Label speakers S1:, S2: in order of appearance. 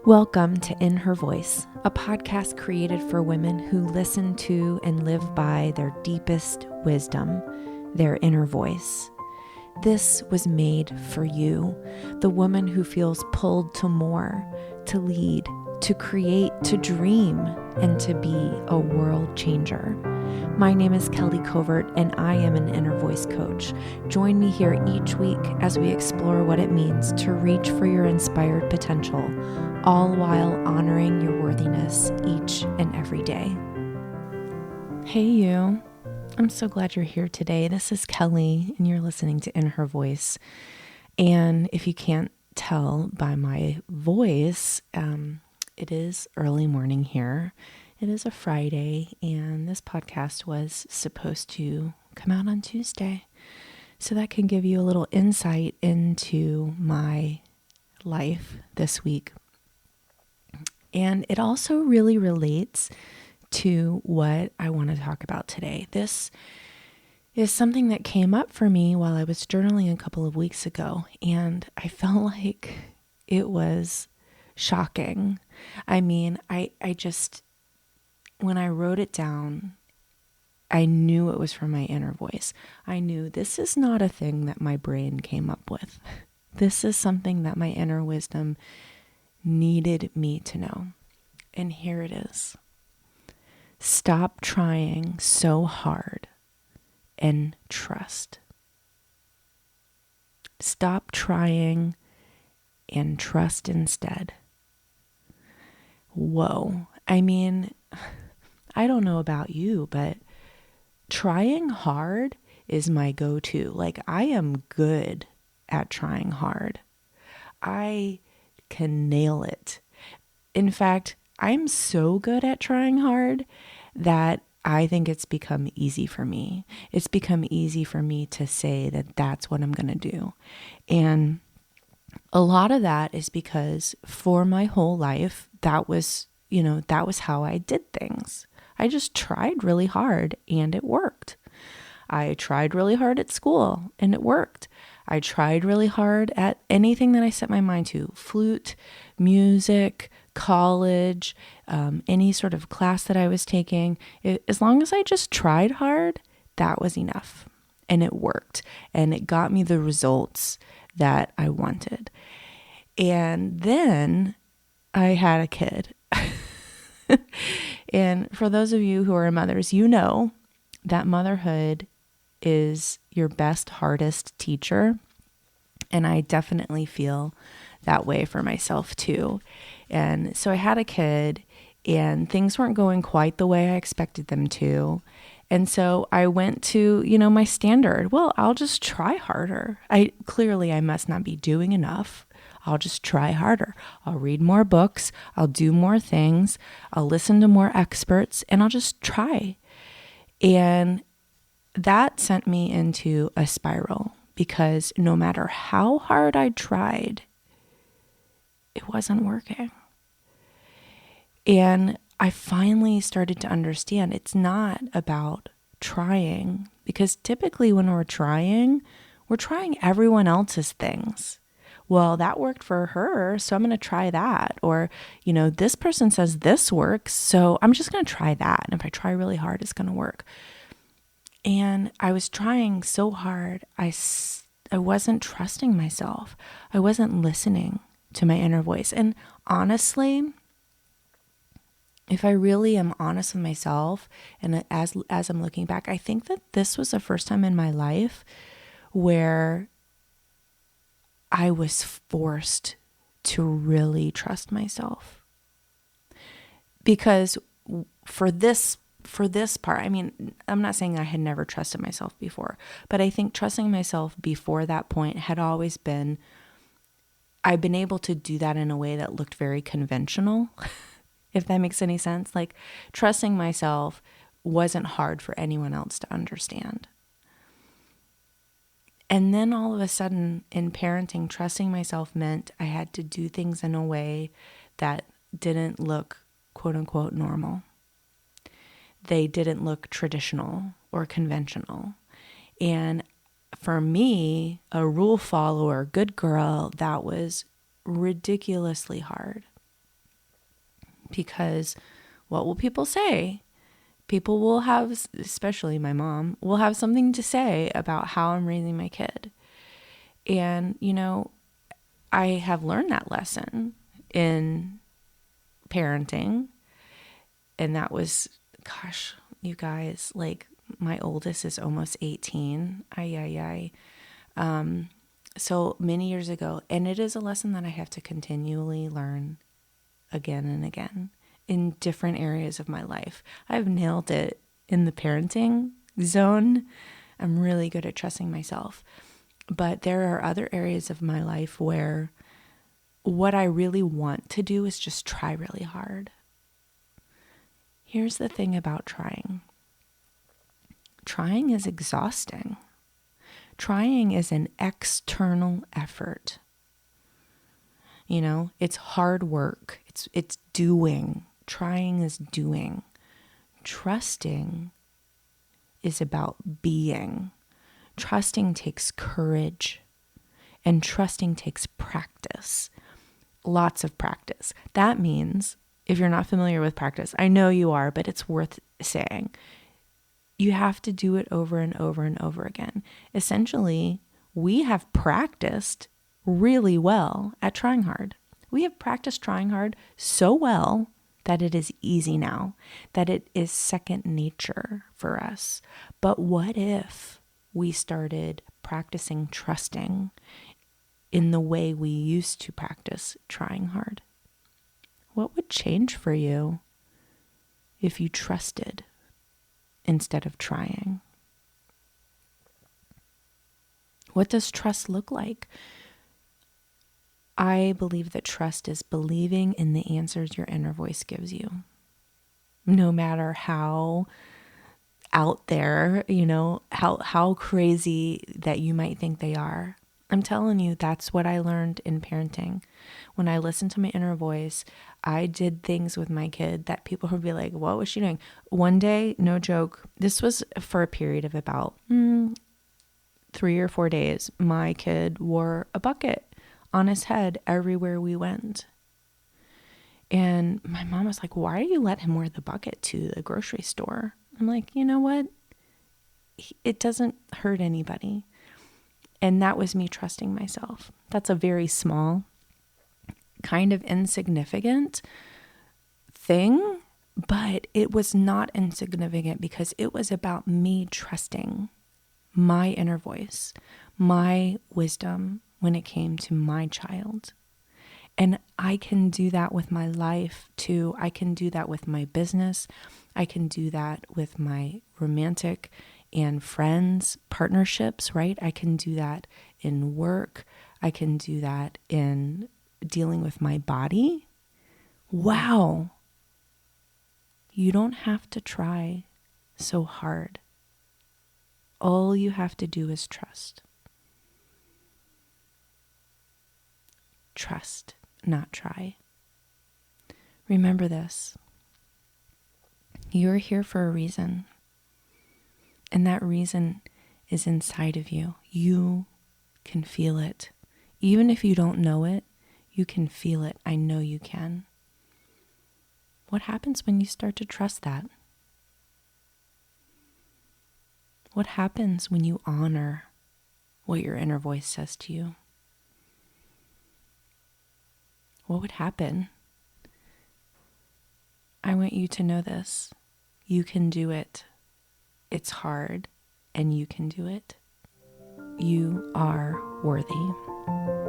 S1: Welcome to In Her Voice, a podcast created for women who listen to and live by their deepest wisdom, their inner voice. This was made for you, the woman who feels pulled to more, to lead, to create, to dream, and to be a world changer. My name is Kelly Covert, and I am an inner voice coach. Join me here each week as we explore what it means to reach for your inspired potential, all while honoring your worthiness each and every day. Hey you, I'm so glad you're here today. This is Kelly, and you're listening to In Her Voice. And if you can't tell by my voice, it is early morning here. It is a Friday, and this podcast was supposed to come out on Tuesday. So that can give you a little insight into my life this week. And it also really relates to what I want to talk about today. This is something that came up for me while I was journaling a couple of weeks ago, and I felt like it was shocking. I mean, I just, when I wrote it down, I knew it was from my inner voice. I knew this is not a thing that my brain came up with. This is something that my inner wisdom needed me to know. And here it is. Stop trying so hard and trust. Stop trying and trust instead. Whoa. I mean, I don't know about you, but trying hard is my go-to. Like, I am good at trying hard. I can nail it. In fact, I'm so good at trying hard that I think it's become easy for me. It's become easy for me to say that that's what I'm going to do. And a lot of that is because for my whole life, that was how I did things. I just tried really hard and it worked. I tried really hard at school and it worked. I tried really hard at anything that I set my mind to, flute, music, college, any sort of class that I was taking. As long as I just tried hard, that was enough. And it worked. And it got me the results that I wanted. And then I had a kid. And for those of you who are mothers, you know that motherhood is your best, hardest teacher. And I definitely feel that way for myself too. And so I had a kid and things weren't going quite the way I expected them to. And so I went to, my standard. Well, I'll just try harder. I must not be doing enough. I'll just try harder. I'll read more books. I'll do more things. I'll listen to more experts and I'll just try. And that sent me into a spiral because no matter how hard I tried, it wasn't working. And I finally started to understand it's not about trying, because typically when we're trying everyone else's things. Well, that worked for her, so I'm going to try that. Or, this person says this works, so I'm just going to try that. And if I try really hard, it's going to work. And I was trying so hard, I wasn't trusting myself. I wasn't listening to my inner voice. And honestly, if I really am honest with myself, and as I'm looking back, I think that this was the first time in my life where I was forced to really trust myself. Because for this part, I mean, I'm not saying I had never trusted myself before, but I think trusting myself before that point had always been, I've been able to do that in a way that looked very conventional, if that makes any sense. Like, trusting myself wasn't hard for anyone else to understand. And then all of a sudden in parenting, trusting myself meant I had to do things in a way that didn't look quote unquote normal. They didn't look traditional or conventional. And for me, a rule follower, good girl, that was ridiculously hard. because what will people say? People will have, especially my mom, will have something to say about how I'm raising my kid. And, I have learned that lesson in parenting. And that was, gosh, you guys, like my oldest is almost 18. So many years ago. And it is a lesson that I have to continually learn again and again in different areas of my life. I've nailed it in the parenting zone. I'm really good at trusting myself. But there are other areas of my life where what I really want to do is just try really hard. Here's the thing about trying. Trying is exhausting. Trying is an external effort. It's hard work. It's doing. Trying is doing. Trusting is about being. Trusting takes courage, and trusting takes practice. Lots of practice. That means, if you're not familiar with practice, I know you are, but it's worth saying. You have to do it over and over and over again. Essentially, we have practiced really well at trying hard. We have practiced trying hard so well that it is easy now, that it is second nature for us. But what if we started practicing trusting in the way we used to practice trying hard? What would change for you if you trusted instead of trying? What does trust look like? I believe that trust is believing in the answers your inner voice gives you. No matter how out there, how crazy that you might think they are. I'm telling you, that's what I learned in parenting. When I listened to my inner voice, I did things with my kid that people would be like, what was she doing? One day, no joke, this was for a period of about 3 or 4 days, my kid wore a bucket on his head everywhere we went. And my mom was like, why do you let him wear the bucket to the grocery store? I'm like, you know what? It doesn't hurt anybody. And that was me trusting myself. That's a very small, kind of insignificant thing, but it was not insignificant because it was about me trusting my inner voice, my wisdom when it came to my child. And I can do that with my life too. I can do that with my business. I can do that with my romantic and friends, partnerships, right? I can do that in work. I can do that in dealing with my body. Wow. You don't have to try so hard. All you have to do is trust. Trust, not try. Remember this. You're here for a reason. And that reason is inside of you. You can feel it. Even if you don't know it, you can feel it. I know you can. What happens when you start to trust that? What happens when you honor what your inner voice says to you? What would happen? I want you to know this. You can do it. It's hard, and you can do it. You are worthy.